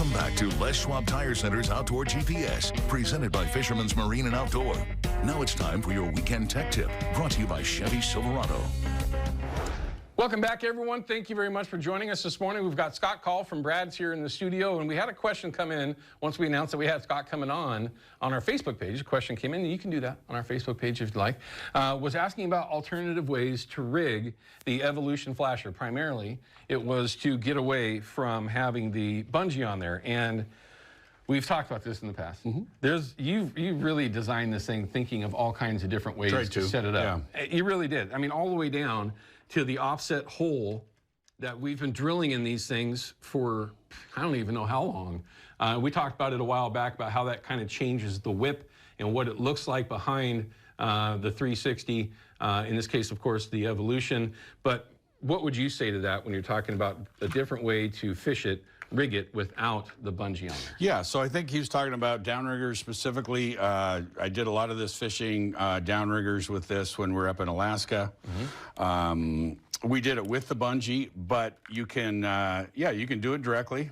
Welcome back to Les Schwab Tire Center's Outdoor GPS, presented by Fisherman's Marine and Outdoor. Now it's time for your weekend tech tip, brought to you by Chevy Silverado. Welcome back, everyone. Thank you very much for joining us this morning. We've got Scott Call from Brad's here in the studio, and we had a question come in once we announced that we had Scott coming on our Facebook page. A question came in, and you can do that on our Facebook page if you'd like. Was asking about alternative ways to rig the Evolution flasher. Primarily, it was to get away from having the bungee on there, and we've talked about this in the past. You've really designed this thing thinking of all kinds of different ways to set it up. Yeah. You really did. I mean, all the way down to the offset hole that we've been drilling in these things for, I don't even know how long. We talked about it a while back about how that kind of changes the whip and what it looks like behind the 360. In this case, of course, the Evolution. But what would you say to that when you're talking about a different way to fish it, rig it without the bungee on there? Yeah, so I think he was talking about downriggers specifically. I did a lot of this fishing downriggers with this when we were up in Alaska. We did it with the bungee, but you can, you can do it directly,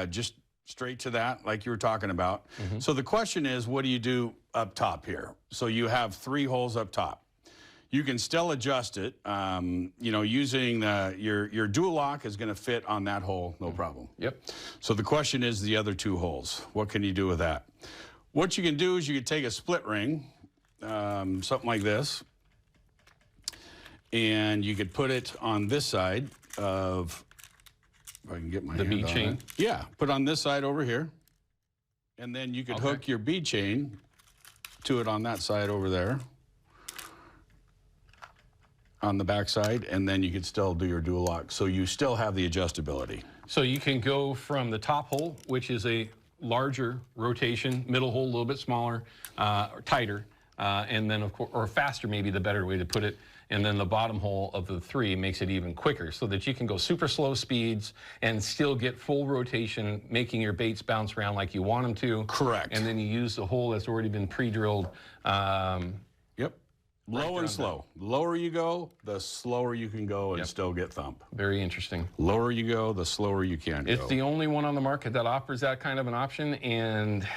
just straight to that, like you were talking about. So the question is, what do you do up top here? So you have 3 holes up top. You can still adjust it, you know, using your dual lock is going to fit on that hole, no problem. Yep. So the question is the other 2 holes. What can you do with that? What you can do is you can take a split ring, something like this, and you could put it on this side of, if I can get my hand on bead chain. it. Yeah, put on this side over here, and then you could hook your bead chain to it on that side over there, on the back side, and then you could still do your dual lock. So you still have the adjustability. So you can go from the top hole, which is a larger rotation, middle hole a little bit smaller, or tighter, and then of course, or faster maybe the better way to put it, and then the bottom hole of the 3 makes it even quicker so that you can go super slow speeds and still get full rotation, making your baits bounce around like you want them to. Correct. And then you use the hole that's already been pre-drilled. Yep. Low and slow. The lower you go, the slower you can go and still get thump. Very interesting. Lower you go, the slower you can go. It's the only one on the market that offers that kind of an option, and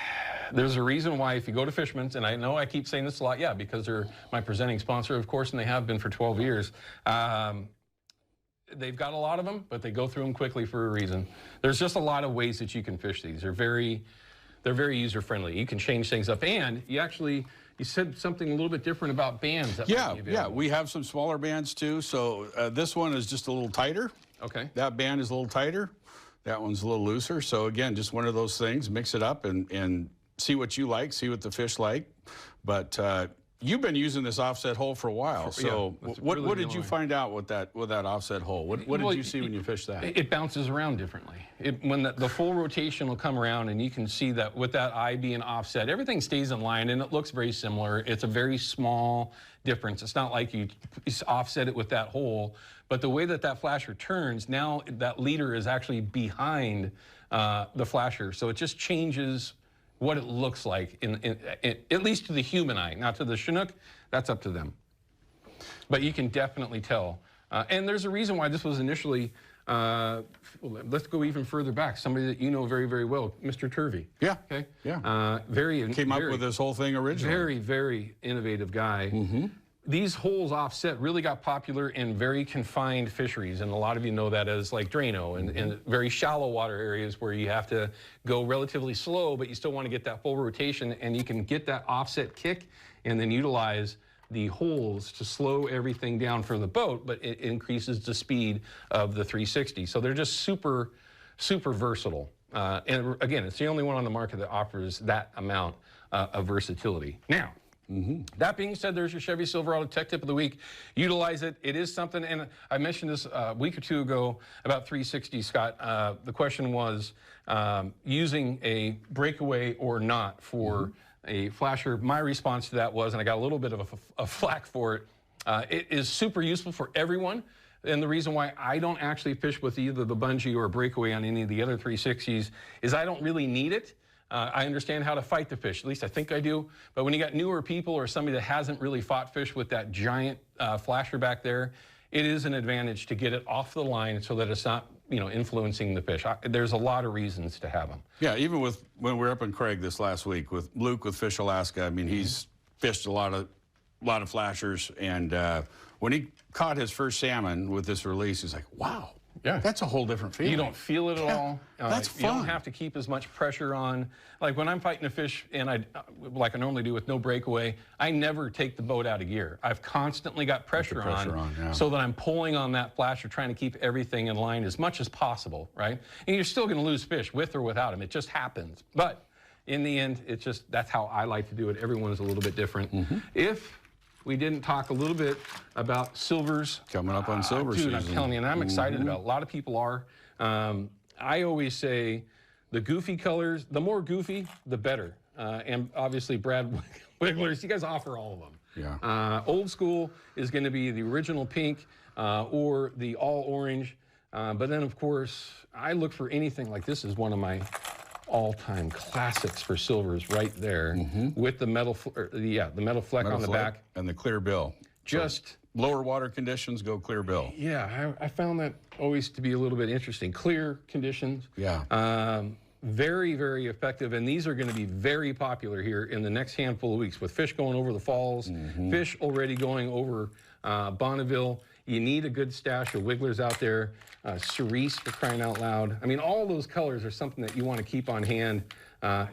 there's a reason why if you go to Fisherman's, and I know I keep saying this a lot, because they're my presenting sponsor, of course, and they have been for 12 years. They've got a lot of them, but they go through them quickly for a reason. There's just a lot of ways that you can fish these. They're very user-friendly. You can change things up, and you said something a little bit different about bands. That we have some smaller bands too. So this one is just a little tighter. Okay. That band is a little tighter. That one's a little looser. So again, just one of those things. Mix it up and see what you like, see what the fish like. But you've been using this offset hole for a while. So what did you find out with that offset hole? What did you see when you fished that? It bounces around differently. When the full rotation will come around, and you can see that with that eye being offset, everything stays in line, and it looks very similar. It's a very small difference. It's not like you offset it with that hole, but the way that flasher turns, now that leader is actually behind the flasher. So it just changes what it looks like, at least to the human eye. Not to the Chinook, that's up to them. But you can definitely tell. And there's a reason why this was initially, let's go even further back. Somebody that you know very, very well, Mr. Turvey. Yeah. Okay. Yeah. Came up with this whole thing originally. Very, very innovative guy. These holes offset really got popular in very confined fisheries, and a lot of you know that as like Drano and very shallow water areas where you have to go relatively slow, but you still want to get that full rotation, and you can get that offset kick and then utilize the holes to slow everything down for the boat, but it increases the speed of the 360. So they're just super, super versatile. And again, it's the only one on the market that offers that amount of versatility. Now, that being said, there's your Chevy Silverado Tech Tip of the Week. Utilize it. It is something, and I mentioned this a week or 2 ago about 360, Scott. The question was using a breakaway or not for a flasher. My response to that was, and I got a little bit of a flack for it, it is super useful for everyone. And the reason why I don't actually fish with either the bungee or a breakaway on any of the other 360s is I don't really need it. I understand how to fight the fish, at least I think I do. But when you got newer people or somebody that hasn't really fought fish with that giant flasher back there, it is an advantage to get it off the line so that it's not influencing the fish. There's a lot of reasons to have them. Yeah, even with when we were up in Craig this last week with Luke with Fish Alaska. I mean, he's fished a lot of flashers, and when he caught his first salmon with this release, he's like, "Wow, yeah, that's a whole different feeling." You don't feel it at all. That's fun. You don't have to keep as much pressure on. Like when I'm fighting a fish, and like I normally do with no breakaway, I never take the boat out of gear. I've constantly got pressure on so that I'm pulling on that flasher, trying to keep everything in line as much as possible, right? And you're still going to lose fish with or without them. It just happens. But in the end, it's just, that's how I like to do it. Everyone's a little bit different. If we didn't talk a little bit about silvers. Coming up on silver season. I'm telling you, and I'm excited about it. A lot of people are. I always say the goofy colors, the more goofy, the better. And obviously, Brad Wigglers, you guys offer all of them. Yeah. Old school is going to be the original pink or the all orange. But then, of course, I look for anything like this is one of my all-time classics for silvers right there with the metal, the metal fleck on the back. And the clear bill. Just so lower water conditions, go clear bill. Yeah, I found that always to be a little bit interesting. Clear conditions. Yeah. Very, very effective. And these are going to be very popular here in the next handful of weeks with fish going over the falls, fish already going over Bonneville. You need a good stash of wigglers out there. Cerise, for crying out loud. I mean, all those colors are something that you want to keep on hand.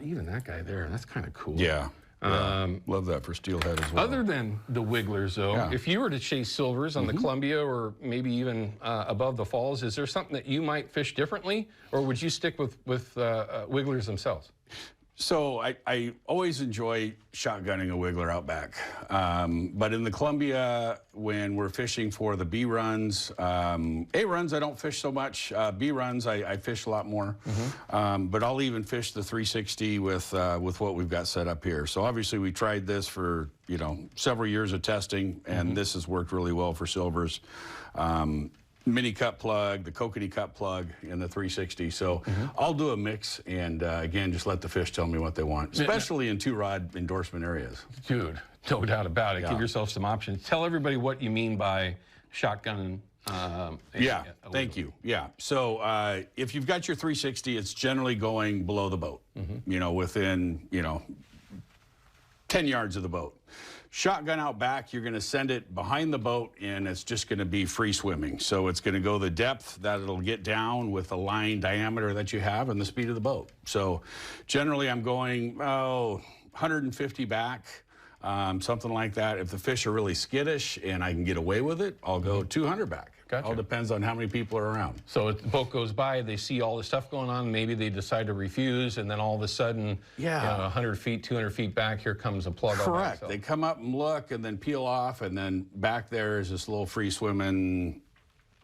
Even that guy there, that's kind of cool. Yeah. Love that for steelhead as well. Other than the wigglers, though, if you were to chase silvers on the Columbia or maybe even above the falls, is there something that you might fish differently, or would you stick with wigglers themselves? So I always enjoy shotgunning a wiggler out back. But in the Columbia, when we're fishing for the B runs, A runs I don't fish so much. B runs I fish a lot more. But I'll even fish the 360 with what we've got set up here. So obviously we tried this for several years of testing, and this has worked really well for silvers. Mini cut plug, the kokanee cut plug, and the 360. So I'll do a mix, and again, just let the fish tell me what they want, especially in 2-rod endorsement areas. Dude, no doubt about it. Give yourself some options. Tell everybody what you mean by shotgun. Thank you. Yeah, so if you've got your 360, it's generally going below the boat, within 10 yards of the boat. Shotgun out back, you're going to send it behind the boat, and it's just going to be free swimming. So it's going to go the depth that it'll get down with the line diameter that you have and the speed of the boat. So generally I'm going 150 back, something like that. If the fish are really skittish and I can get away with it, I'll go 200 back. Gotcha. All depends on how many people are around. So if the boat goes by, they see all this stuff going on, maybe they decide to refuse, and then all of a sudden, 100 feet, 200 feet back, here comes a plug. Correct. They come up and look and then peel off, and then back there is this little free swimming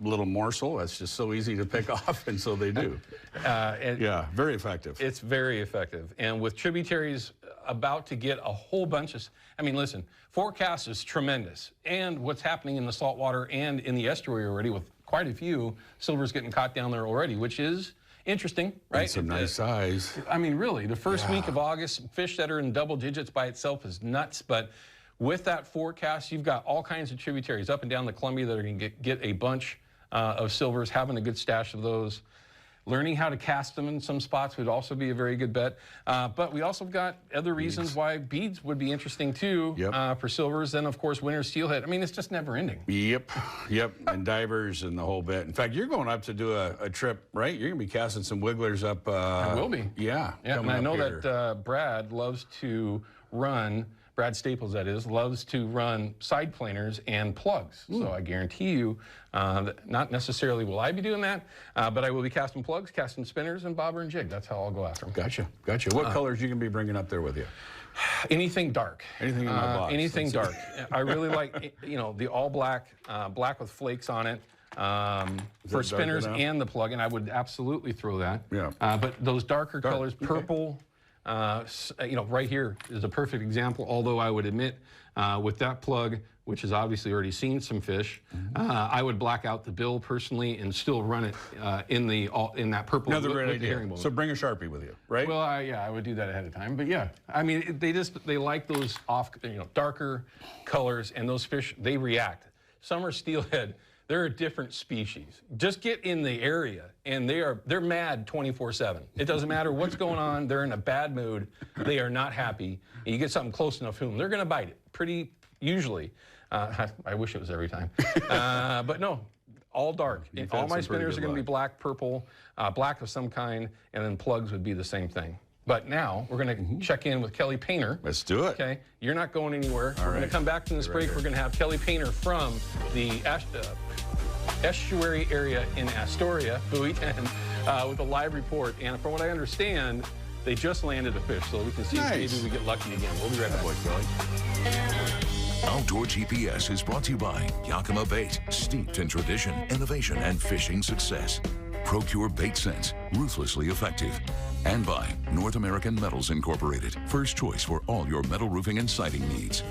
little morsel. That's just so easy to pick off, and so they do. Very effective. It's very effective. And with tributaries about to get a whole bunch of, I mean, listen, forecast is tremendous. And what's happening in the saltwater and in the estuary already with quite a few silvers getting caught down there already, which is interesting, right? It's a nice size. I mean, really, the first week of August, fish that are in double digits by itself is nuts. But with that forecast, you've got all kinds of tributaries up and down the Columbia that are going to get a bunch of silvers, having a good stash of those. Learning how to cast them in some spots would also be a very good bet. But we also got other reasons why beads would be interesting too for silvers. Then, of course, winter steelhead. I mean, it's just never ending. Yep. And divers and the whole bit. In fact, you're going up to do a trip, right? You're going to be casting some wigglers up. I will be. Yeah. And I know that Brad loves to run, Brad Staples that is, loves to run side planers and plugs. So I guarantee you, that not necessarily will I be doing that, but I will be casting plugs, casting spinners, and bobber and jig. That's how I'll go after them. Gotcha. What colors you going to be bringing up there with you? Anything dark. Anything in my box. Anything dark. I really like, the all black, black with flakes on it. For spinners and the plug, and I would absolutely throw that. Yeah. But those darker colors, purple, right here is a perfect example, although I would admit with that plug, which has obviously already seen some fish, I would black out the bill personally and still run it in that purple. Another great idea. So bring a Sharpie with you, right? Well, I would do that ahead of time. But yeah, I mean, they like those darker colors, and those fish, they react. Summer steelhead, They're a different species. Just get in the area, and they're mad 24/7. It doesn't matter what's going on. They're in a bad mood. They are not happy. And you get something close enough to them, they're going to bite it. Pretty usually. I wish it was every time, but no. All dark. All my spinners are going to be black, purple, black of some kind, and then plugs would be the same thing. But now we're going to check in with Kelly Painter. Let's do it. Okay, you're not going anywhere. We're going to come back from this break. We're going to have Kelly Painter from the estuary area in Astoria, Buoy 10, with a live report. And from what I understand, they just landed a fish, so we can see if maybe we get lucky again. We'll be right back. Kelly. Outdoor GPS is brought to you by Yakima Bait, steeped in tradition, innovation, and fishing success. Procure Bait Sense, ruthlessly effective. And by North American Metals Incorporated, first choice for all your metal roofing and siding needs.